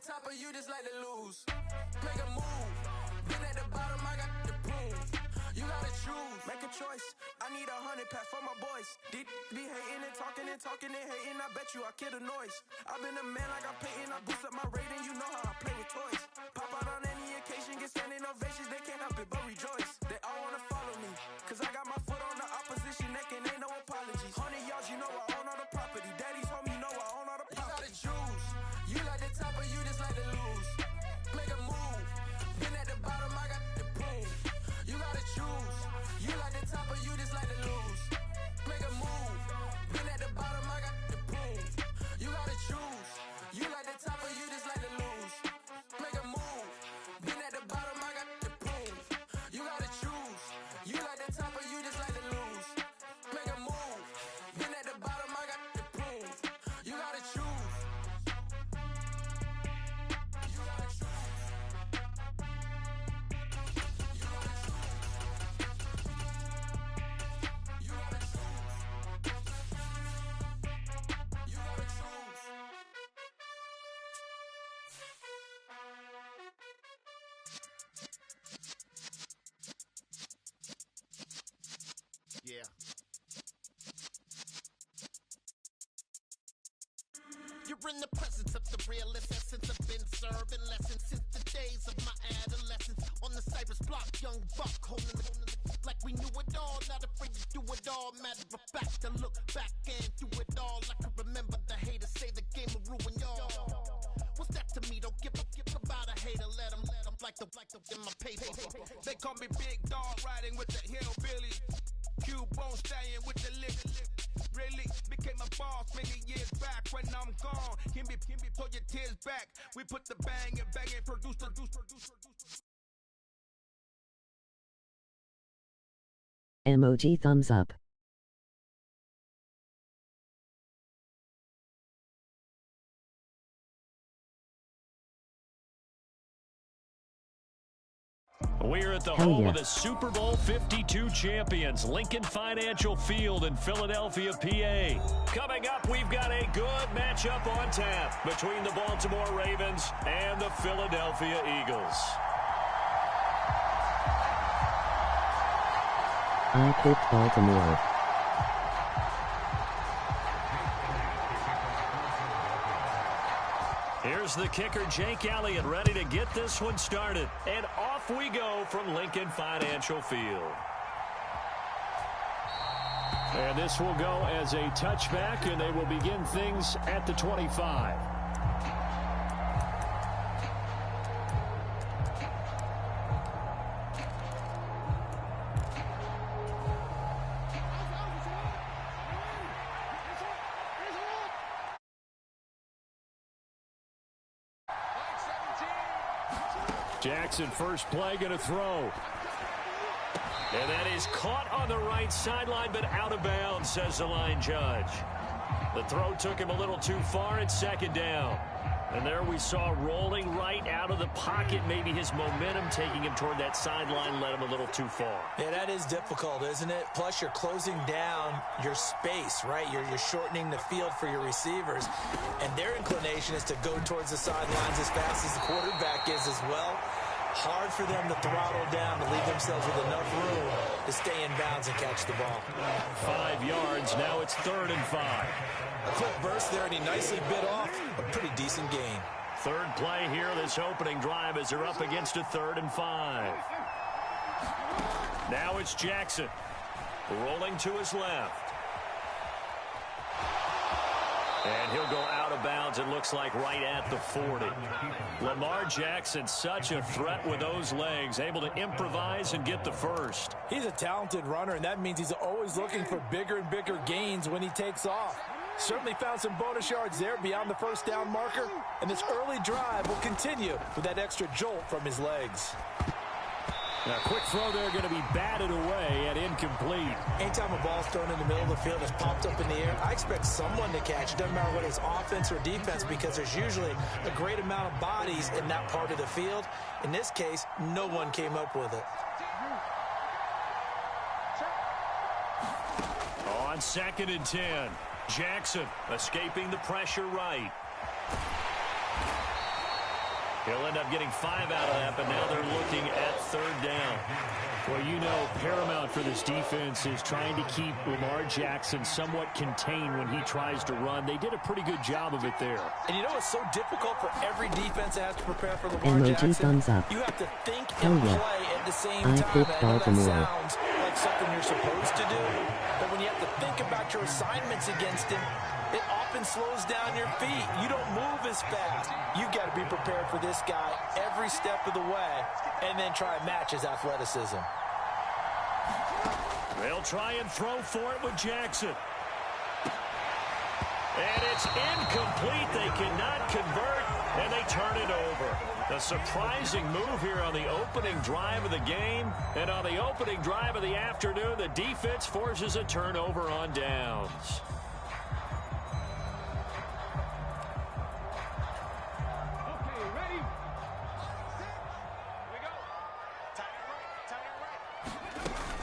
top or you just like to lose? Make a move. Been at the bottom, I got the proof. You gotta choose. Make a choice. I need 100 pack for my boys. Be hating and talking and hating. I bet you I kill the noise. I've been a man like I'm Peyton. I boost up my rating. You know how I play with toys. Pop out on any occasion, get standing ovations. They can't help it but rejoice. They all wanna follow me, cause I got my foot on the opposition neck and ain't no apologies. 100 yards, you know I own all the property. Daddy's home, you know I own all the property. You gotta choose. You like the top or you just like to lose? Make a move. Been at the bottom, I got the proof. You gotta choose. You like the top or you just like to lose? Make a move. Been at the bottom, I got the proof. You gotta choose. You like the top or you just like to lose? Make a move. Been at the bottom, I got the proof. You gotta choose. You like the top or you just like to lose? Make a move. Been at the bottom, I got the proof. You gotta choose. You gotta choose. Yeah. You're in the presence of the realest essence. I've been serving lessons since the days of my adolescence. On the Cypress block, young buck holding the like we knew it all. Not afraid to do it all. Matter of fact, to look back and do it all. I can remember the haters say the game will ruin y'all. What's that to me? Don't give about a hater. Let them like the in my paper. They call me Big Dog, riding with the hillbilly. Q-Bone stallion with the lick. Really became a boss many years back. When I'm gone, can be pull your tears back. We put the bang and produce. Emoji thumbs up. We're at the home of the Super Bowl 52 champions, Lincoln Financial Field in Philadelphia, PA. Coming up, we've got a good matchup on tap between the Baltimore Ravens and the Philadelphia Eagles. I picked Baltimore. Here's the kicker, Jake Elliott, ready to get this one started. And off we go from Lincoln Financial Field. And this will go as a touchback, and they will begin things at the 25. Jackson, first play, going to throw. And that is caught on the right sideline, but out of bounds, says the line judge. The throw took him a little too far at second down. And there we saw rolling right out of the pocket. Maybe his momentum taking him toward that sideline led him a little too far. Yeah, that is difficult, isn't it? Plus, you're closing down your space, right? You're shortening the field for your receivers. And their inclination is to go towards the sidelines as fast as the quarterback is as well. Hard for them to throttle down to leave themselves with enough room to stay in bounds and catch the ball. 5 yards. Now it's 3rd and 5. A quick burst there, and he nicely bit off a pretty decent gain. Third play here, this opening drive, as they're up against a 3rd and 5. Now it's Jackson, rolling to his left. And he'll go out of bounds, it looks like, right at the 40. Lamar Jackson, such a threat with those legs, able to improvise and get the first. He's a talented runner, and that means he's always looking for bigger and bigger gains when he takes off. Certainly found some bonus yards there beyond the first down marker, and this early drive will continue with that extra jolt from his legs. Now, quick throw there, going to be batted away and incomplete. Anytime a ball's thrown in the middle of the field and it's popped up in the air, I expect someone to catch it. Doesn't matter whether it's offense or defense, because there's usually a great amount of bodies in that part of the field. In this case, no one came up with it. On 2nd and 10, Jackson escaping the pressure right. He'll end up getting 5 out of that, but now they're looking at 3rd down. Well, you know, paramount for this defense is trying to keep Lamar Jackson somewhat contained when he tries to run. They did a pretty good job of it there. And you know it's so difficult for every defense that has to prepare for Lamar Jackson? Thumbs up. You have to think and play at the same time. I know that sounds like something you're supposed to do, but when you have to think about your assignments against him, it often slows down your feet. You don't move as fast. You've got to be prepared for this guy every step of the way and then try and match his athleticism. They'll try and throw for it with Jackson. And it's incomplete. They cannot convert, and they turn it over. A surprising move here on the opening drive of the game. And on the opening drive of the afternoon, the defense forces a turnover on downs.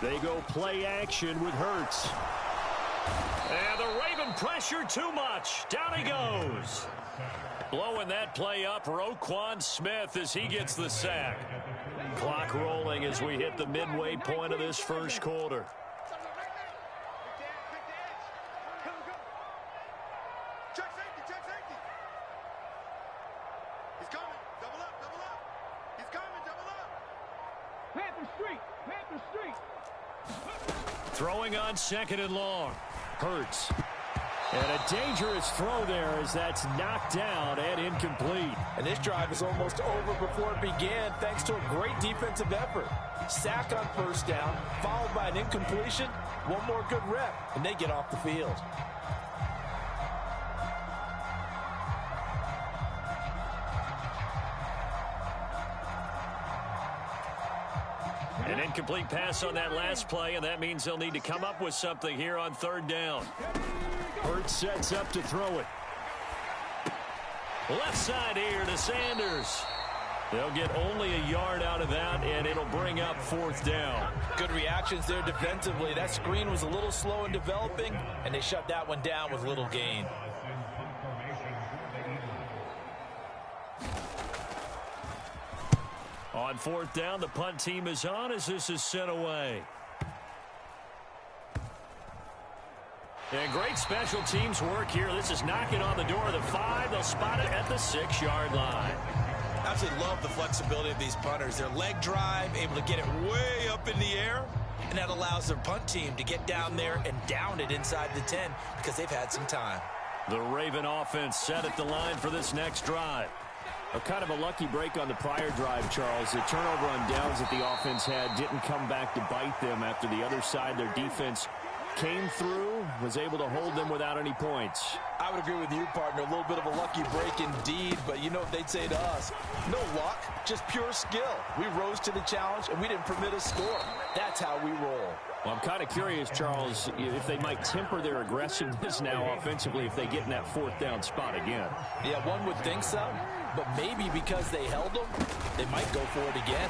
They go play action with Hurts. And the Raven pressure too much. Down he goes. Blowing that play up, Roquan Smith as he gets the sack. Clock rolling as we hit the midway point of this first quarter. He's coming. Double up, double up. He's coming, double up. Panther Street, Panther Street. Throwing on 2nd and long. Hurts. And a dangerous throw there as that's knocked down and incomplete. And this drive is almost over before it began thanks to a great defensive effort. Sack on 1st down, followed by an incompletion. One more good rep, and they get off the field. An incomplete pass on that last play, and that means they'll need to come up with something here on 3rd down. Hurts sets up to throw it. Left side here to Sanders. They'll get only a yard out of that, and it'll bring up 4th down. Good reactions there defensively. That screen was a little slow in developing, and they shut that one down with little gain. On 4th down, the punt team is on as this is sent away. And great special teams work here. This is knocking on the door of the 5. They'll spot it at the 6-yard line. Absolutely love the flexibility of these punters. Their leg drive, able to get it way up in the air, and that allows their punt team to get down there and down it inside the 10 because they've had some time. The Raven offense set at the line for this next drive. A kind of a lucky break on the prior drive, Charles. The turnover on downs that the offense had didn't come back to bite them after the other side. Their defense came through, was able to hold them without any points. I would agree with you, partner. A little bit of a lucky break indeed, but you know what they'd say to us? No luck, just pure skill. We rose to the challenge, and we didn't permit a score. That's how we roll. Well, I'm kind of curious, Charles, if they might temper their aggressiveness now offensively if they get in that 4th down spot again. Yeah, one would think so, but maybe because they held them, they might go for it again.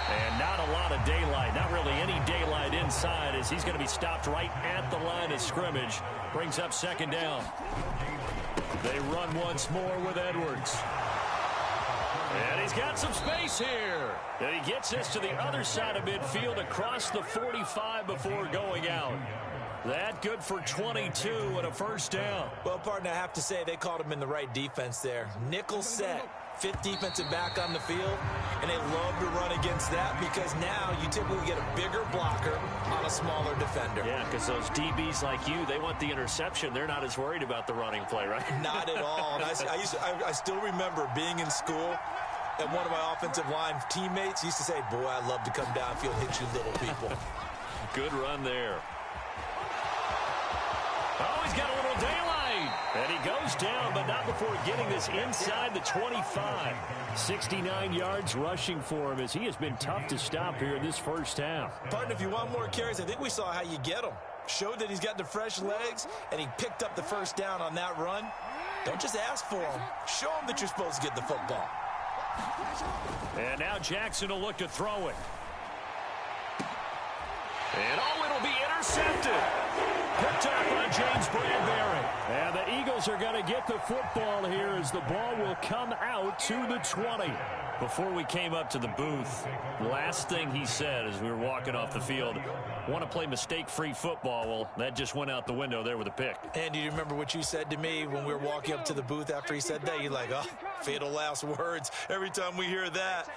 And not a lot of daylight, not really any daylight inside as he's going to be stopped right at the line of scrimmage. Brings up 2nd down. They run once more with Edwards. And he's got some space here. And he gets this to the other side of midfield across the 45 before going out. That good for 22 and a 1st down. Well, partner, I have to say they caught him in the right defense there. Nickel set. 5th defensive back on the field, and they love to run against that because now you typically get a bigger blocker on a smaller defender. Yeah, because those DBs like you, they want the interception. They're not as worried about the running play, right? Not at all. And I still remember being in school, and one of my offensive line teammates used to say, boy, I'd love to come downfield and hit you little people. Good run there. Oh, he's got a little daylight. And he goes down, but not before getting this inside the 25. 69 yards rushing for him as he has been tough to stop here in this first half. Partner, if you want more carries, I think we saw how you get them. Showed that he's got the fresh legs, and he picked up the 1st down on that run. Don't just ask for him. Show him that you're supposed to get the football. And now Jackson will look to throw it. And oh, it'll be intercepted. Picked up on James Bradbury. And the Eagles are going to get the football here as the ball will come out to the 20. Before we came up to the booth, the last thing he said as we were walking off the field, want to play mistake-free football. Well, that just went out the window there with a pick. And do you remember what you said to me when we were walking up to the booth after he said that? You're like, oh, fatal last words. Every time we hear that,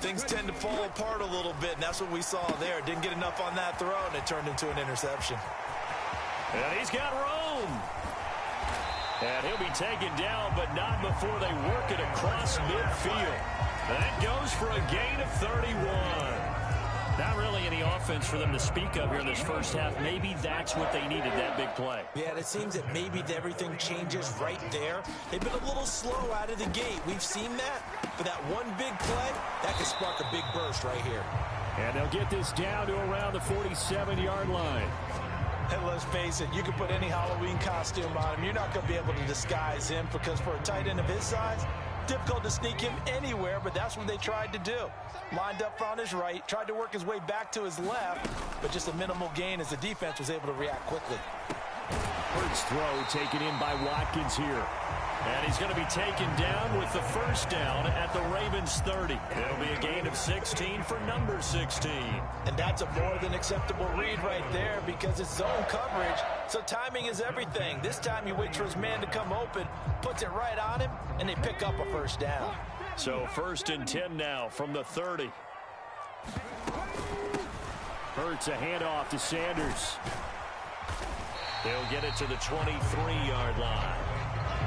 things tend to fall apart a little bit, and that's what we saw there. Didn't get enough on that throw, and it turned into an interception. And he's got room. And he'll be taken down, but not before they work it across midfield. That goes for a gain of 31. Not really any offense for them to speak of here in this first half. Maybe that's what they needed, that big play. Yeah, and it seems that maybe everything changes right there. They've been a little slow out of the gate. We've seen that. But that one big play, that could spark a big burst right here. And they'll get this down to around the 47-yard line. And let's face it, you can put any Halloween costume on him. You're not going to be able to disguise him because for a tight end of his size, difficult to sneak him anywhere, but that's what they tried to do. Lined up on his right, tried to work his way back to his left, but just a minimal gain as the defense was able to react quickly. Hurts throw taken in by Watkins here. And he's going to be taken down with the first down at the Ravens 30. It'll be a gain of 16 for number 16. And that's a more than acceptable read right there because it's zone coverage, so timing is everything. This time he waits for his man to come open, puts it right on him, and they pick up a first down. So 1st and 10 now from the 30. Hurts a handoff to Sanders. They'll get it to the 23-yard line.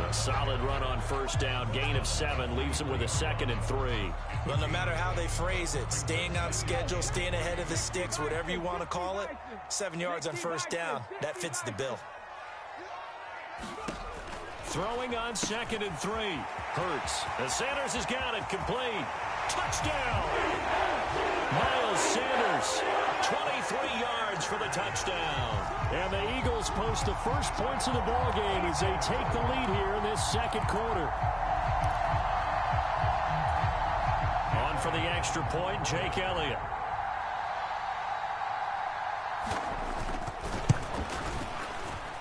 A solid run on first down, gain of 7, leaves them with a 2nd and 3. Well, no matter how they phrase it, staying on schedule, staying ahead of the sticks, whatever you want to call it, 7 yards on first down, that fits the bill. Throwing on 2nd and 3. Hurts. And Sanders has got it complete. Touchdown! Miles Sanders, 23 yards for the touchdown. And the Eagles post the first points of the ball game as they take the lead here in this second quarter. On for the extra point, Jake Elliott.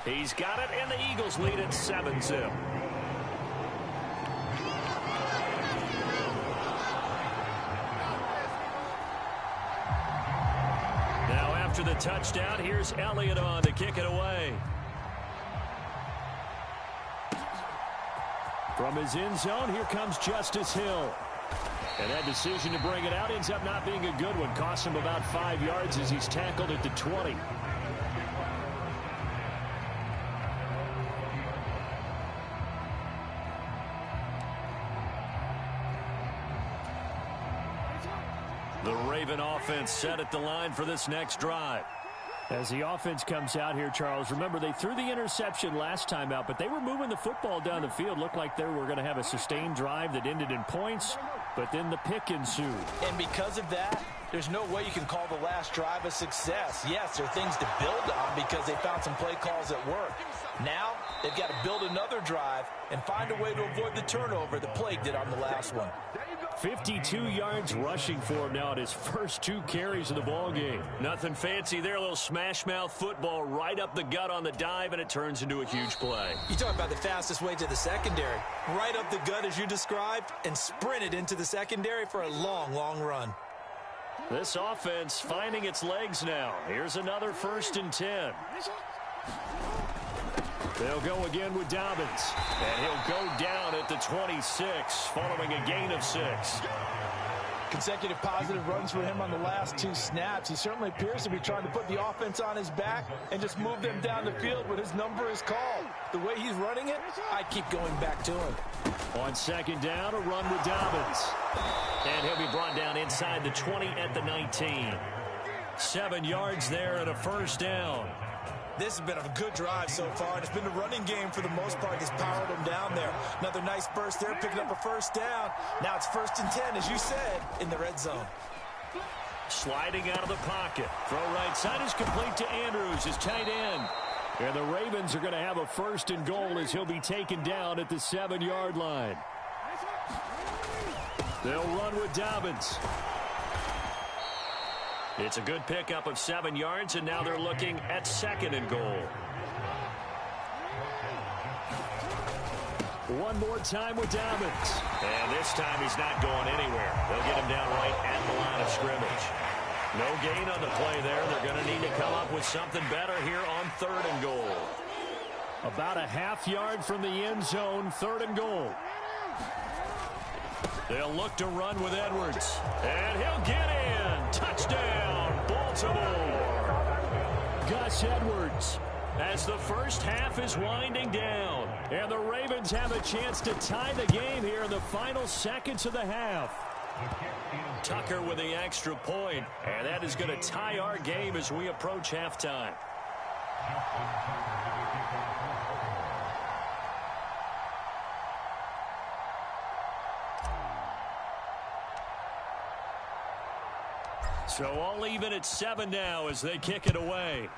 He's got it, and the Eagles lead at 7-0. After the touchdown, here's Elliott on to kick it away. From his end zone, here comes Justice Hill. And that decision to bring it out ends up not being a good one. Costs him about 5 yards as he's tackled at the 20. The Raven offense set at the line for this next drive. As the offense comes out here, Charles, remember they threw the interception last time out, but they were moving the football down the field. Looked like they were going to have a sustained drive that ended in points, but then the pick ensued. And because of that, there's no way you can call the last drive a success. Yes, there are things to build on because they found some play calls that work. Now, they've got to build another drive and find a way to avoid the turnover that plagued it on the last one. 52 yards rushing for him now at his first 2 carries of the ball game. Nothing fancy there, a little smash mouth football right up the gut on the dive, and it turns into a huge play. You talk about the fastest way to the secondary. Right up the gut as you described and sprinted into the secondary for a long, long run. This offense finding its legs now. Here's another 1st and 10. They'll go again with Dobbins. And he'll go down at the 26, following a gain of 6. Consecutive positive runs for him on the last 2 snaps. He certainly appears to be trying to put the offense on his back and just move them down the field when his number is called. The way he's running it, I keep going back to him. On 2nd down, a run with Dobbins. And he'll be brought down inside the 20 at the 19. 7 yards there and a first down. This has been a good drive so far, and it's been the running game for the most part that's powered him down there. Another nice burst there, picking up a first down. Now it's 1st and 10, as you said, in the red zone. Sliding out of the pocket. Throw right side is complete to Andrews, his tight end. And the Ravens are going to have a 1st and goal as he'll be taken down at the 7-yard line. They'll run with Dobbins. It's a good pickup of 7 yards, and now they're looking at 2nd and goal. One more time with Dobbins. And this time he's not going anywhere. They'll get him down right at the line of scrimmage. No gain on the play there. They're going to need to come up with something better here on 3rd and goal. About a half yard from the end zone, 3rd and goal. They'll look to run with Edwards. And he'll get in. Touchdown, Baltimore. Gus Edwards. As the first half is winding down. And the Ravens have a chance to tie the game here in the final seconds of the half. Tucker with the extra point. And that is going to tie our game as we approach halftime. So all even at 7 now as they kick it away.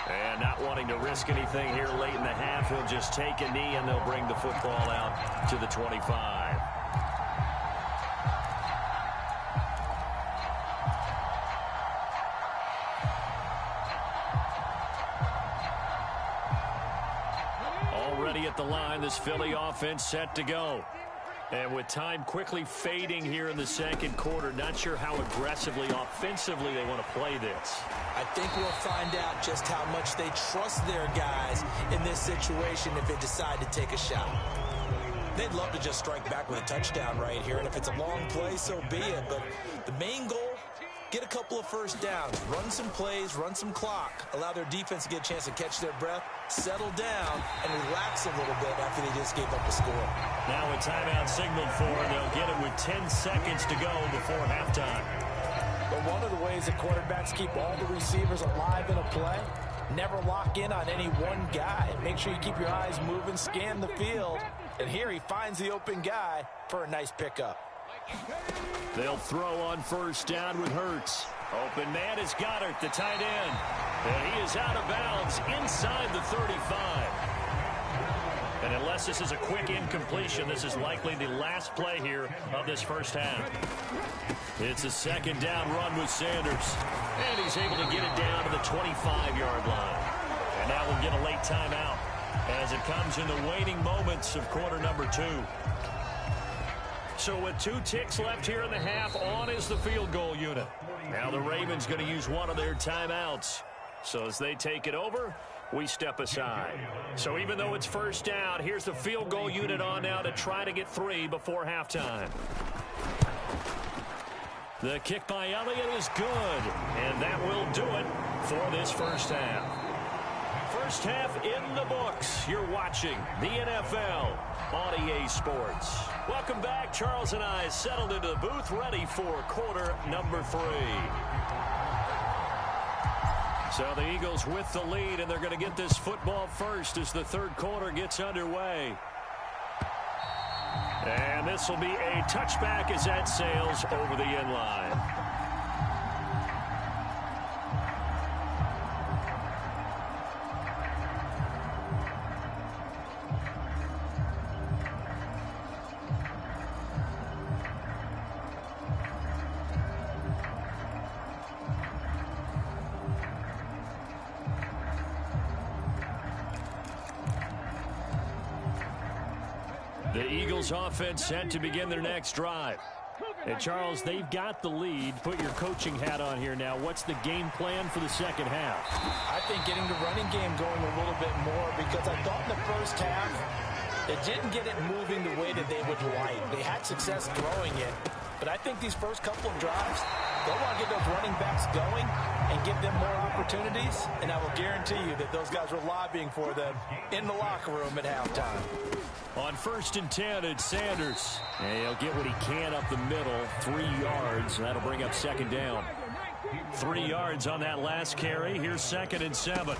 And not wanting to risk anything here late in the half, he'll just take a knee and they'll bring the football out to the 25. Already at the line, this Philly offense set to go. And with time quickly fading here in the 2nd quarter, not sure how aggressively, offensively they want to play this. I think we'll find out just how much they trust their guys in this situation if they decide to take a shot. They'd love to just strike back with a touchdown right here, and if it's a long play, so be it. But the main goal, get a couple of first downs, run some plays, run some clock, allow their defense to get a chance to catch their breath, settle down, and relax a little bit after they just gave up a score. Now a timeout signaled for, and they'll get it with 10 seconds to go before halftime. But one of the ways that quarterbacks keep all the receivers alive in a play, never lock in on any one guy. Make sure you keep your eyes moving, scan the field, and here he finds the open guy for a nice pickup. They'll throw on first down with Hurts. Open man is Goddard, the tight end. And he is out of bounds inside the 35. And unless this is a quick incompletion, this is likely the last play here of this first half. It's a 2nd down run with Sanders. And he's able to get it down to the 25-yard line. And now we'll get a late timeout as it comes in the waning moments of quarter number 2. So with 2 ticks left here in the half, on is the field goal unit. Now the Ravens going to use one of their timeouts. So as they take it over, we step aside. So even though it's first down, here's the field goal unit on now to try to get 3 before halftime. The kick by Elliott is good, and that will do it for this first half. First half in the books. You're watching the NFL on EA Sports. Welcome back. Charles and I settled into the booth, ready for quarter number 3. So the Eagles with the lead, and they're going to get this football first as the 3rd quarter gets underway. And this will be a touchback as that sails over the end line. The Eagles offense set to begin their next drive. And Charles, they've got the lead. Put your coaching hat on here now. What's the game plan for the second half? I think getting the running game going a little bit more, because I thought in the first half they didn't get it moving the way that they would like. They had success throwing it, but I think these first couple of drives, they want to get those running backs going and give them more opportunities, and I will guarantee you that those guys were lobbying for them in the locker room at halftime. On 1st and 10, it's Sanders. And he'll get what he can up the middle, 3 yards. That'll bring up 2nd down. 3 yards on that last carry. Here's 2nd and 7.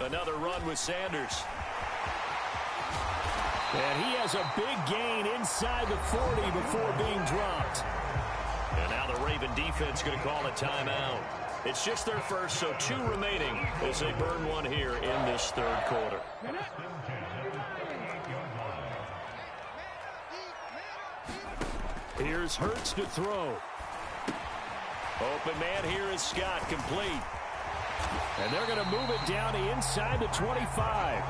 Another run with Sanders. And he has a big gain inside the 40 before being dropped. And now the Raven defense going to call a timeout. It's just their first, so 2 remaining as they burn one here in this 3rd quarter. Here's Hurts to throw. Open man here is Scott, complete. And they're going to move it down to inside the 25.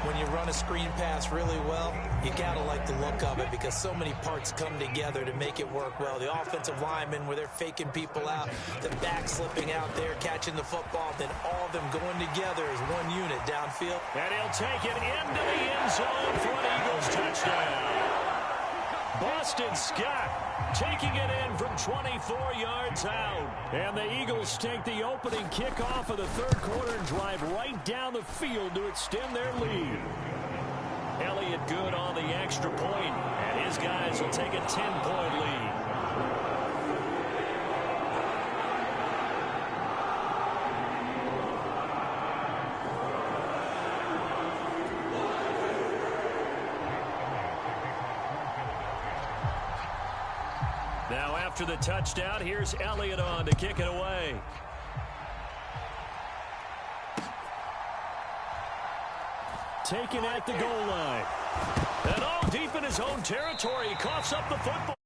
When you run a screen pass really well, you got to like the look of it because so many parts come together to make it work well. The offensive linemen, where they're faking people out, the back slipping out there, catching the football, then all of them going together as one unit downfield. And he'll take it into the end zone for an Eagles touchdown. Boston Scott taking it in from 24 yards out. And the Eagles take the opening kickoff of the third quarter and drive right down the field to extend their lead. Elliott good on the extra point, and his guys will take a 10-point lead. Now after the touchdown, here's Elliott on to kick it away. Taken at the goal line. And all deep in his own territory, he coughs up the football.